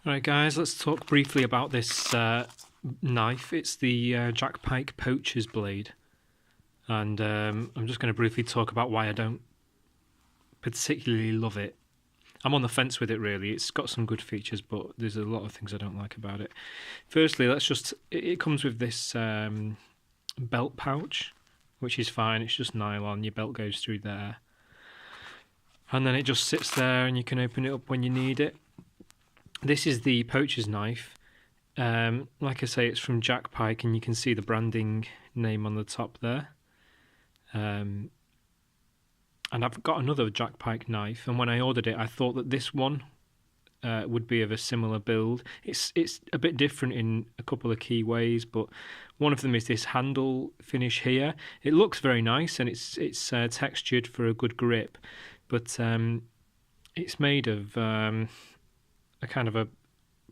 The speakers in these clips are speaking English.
Alright guys, let's talk briefly about this knife. It's the Jack Pyke Poacher's blade. And I'm just going to briefly talk about why I don't particularly love it. I'm on the fence with it really. It's got some good features, but there's a lot of things I don't like about it. Firstly, it comes with this belt pouch, which is fine. It's just nylon. Your belt goes through there. And then it just sits there and you can open it up when you need it. This is the poacher's knife. Like I say, it's from Jack Pyke, and you can see the branding name on the top there. And I've got another Jack Pyke knife, and when I ordered it, I thought that this one would be of a similar build. It's a bit different in a couple of key ways, but one of them is this handle finish here. It looks very nice, and it's textured for a good grip, but it's made of a kind of a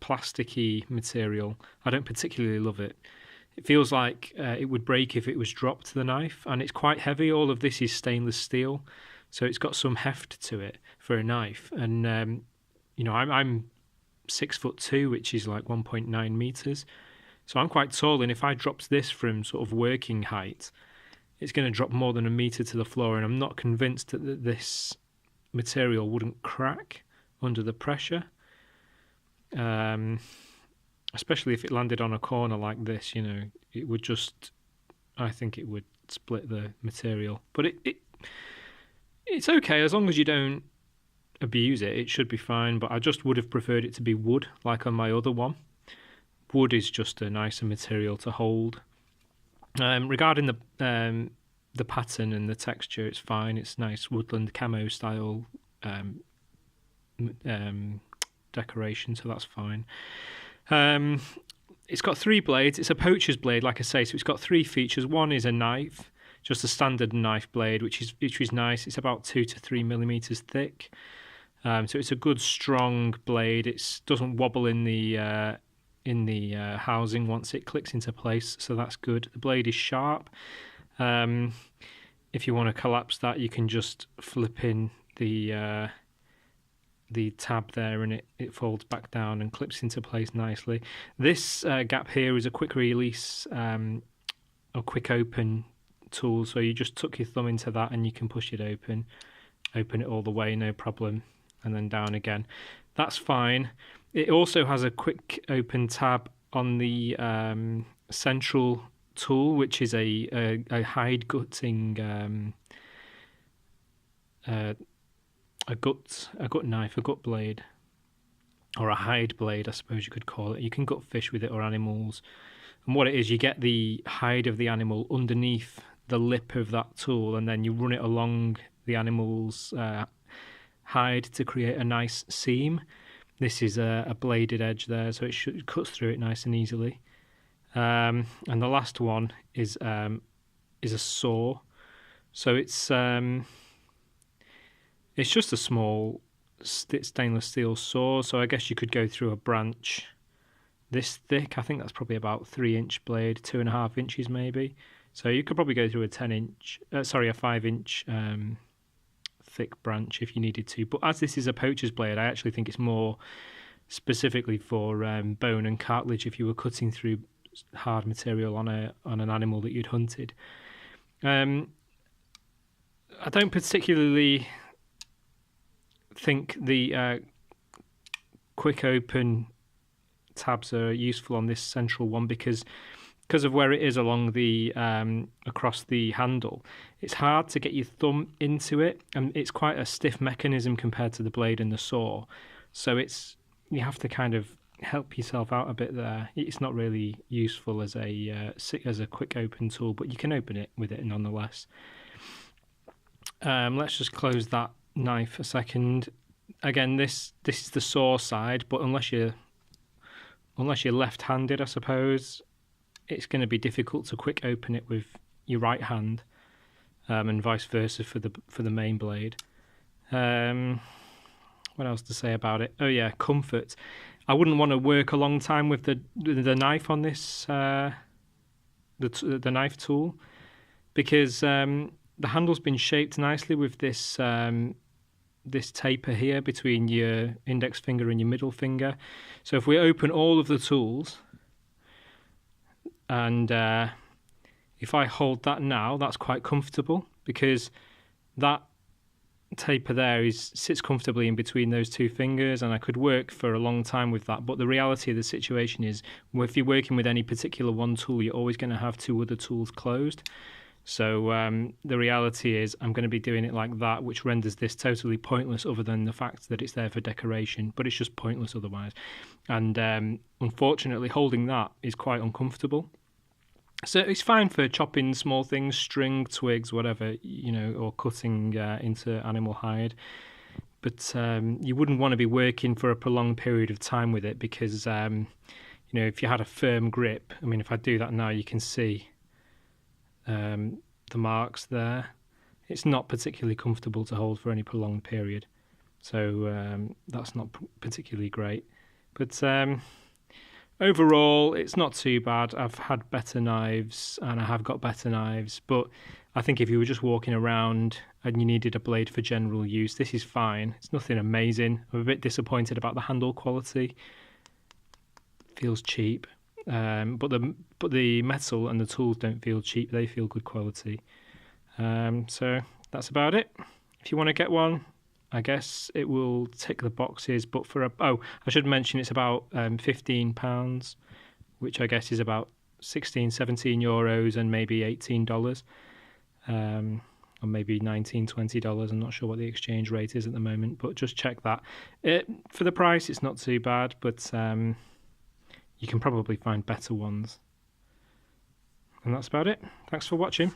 plasticky material. I don't particularly love it. It feels like it would break if it was dropped to the knife, and it's quite heavy. All of this is stainless steel, so it's got some heft to it for a knife. And I'm 6'2", which is like 1.9 meters, so I'm quite tall. And if I dropped this from sort of working height, it's going to drop more than a meter to the floor. And I'm not convinced that this material wouldn't crack under the pressure. Especially if it landed on a corner like this, it would just, I think it would split the material. But it's okay as long as you don't abuse it. It should be fine. But I just would have preferred it to be wood, like on my other one. Wood is just a nicer material to hold. Regarding the pattern and the texture, it's fine. It's nice woodland camo style decoration, so that's fine. It's got 3 blades. It's a poacher's blade, like I say, so it's got 3 features. One is a knife, just a standard knife blade, which is nice. It's about 2 to 3 millimeters thick, so it's a good strong blade. It doesn't wobble in the housing once it clicks into place, so that's good. The blade is sharp. If you want to collapse that, you can just flip in the tab there, and it folds back down and clips into place nicely. This gap here is a quick release or quick open tool, so you just tuck your thumb into that and you can push it open it all the way, no problem, and then down again. That's fine. It also has a quick open tab on the central tool, which is a hide gutting a gut knife, a gut blade, or a hide blade, I suppose you could call it. You can gut fish with it, or animals. And what it is, you get the hide of the animal underneath the lip of that tool, and then you run it along the animal's hide to create a nice seam. This is a bladed edge there, so it cuts through it nice and easily. And the last one is a saw. So it's just a small stainless steel saw, so I guess you could go through a branch this thick. I think that's probably about 3-inch blade, 2.5 inches maybe. So you could probably go through a 5-inch thick branch if you needed to. But as this is a poacher's blade, I actually think it's more specifically for bone and cartilage if you were cutting through hard material on an animal that you'd hunted. I don't particularly think the quick open tabs are useful on this central one because of where it is along the across the handle. It's hard to get your thumb into it, and it's quite a stiff mechanism compared to the blade and the saw, so you have to kind of help yourself out a bit there. It's not really useful as a quick open tool, but you can open it with it nonetheless. Let's just close that knife a second. Again, this is the saw side, but unless you're left-handed, I suppose, it's going to be difficult to quick open it with your right hand, and vice versa for the main blade. What else to say about it? Oh yeah, comfort. I wouldn't want to work a long time with the knife on this the knife tool, because the handle's been shaped nicely with this this taper here between your index finger and your middle finger. So if we open all of the tools, and if I hold that now, that's quite comfortable, because that taper there sits comfortably in between those two fingers, and I could work for a long time with that. But the reality of the situation is, if you're working with any particular one tool, you're always going to have two other tools closed. So the reality is I'm going to be doing it like that, which renders this totally pointless, other than the fact that it's there for decoration, but it's just pointless otherwise. And unfortunately, holding that is quite uncomfortable. So it's fine for chopping small things, string, twigs, whatever, or cutting into animal hide. But you wouldn't want to be working for a prolonged period of time with it, because, if you had a firm grip, I mean, if I do that now, you can see the marks there. It's not particularly comfortable to hold for any prolonged period. So that's not particularly great. But overall, it's not too bad. I've had better knives, and I have got better knives, but I think if you were just walking around and you needed a blade for general use, this is fine. It's nothing amazing. I'm a bit disappointed about the handle quality. Feels cheap, but the metal and the tools don't feel cheap. They feel good quality. So that's about it. If you want to get one, I guess it will tick the boxes, but I should mention it's about £15, which I guess is about 16, 17 euros and maybe $18, or maybe $19, $20. I'm not sure what the exchange rate is at the moment, but just check that. For the price, it's not too bad, but you can probably find better ones. And that's about it. Thanks for watching.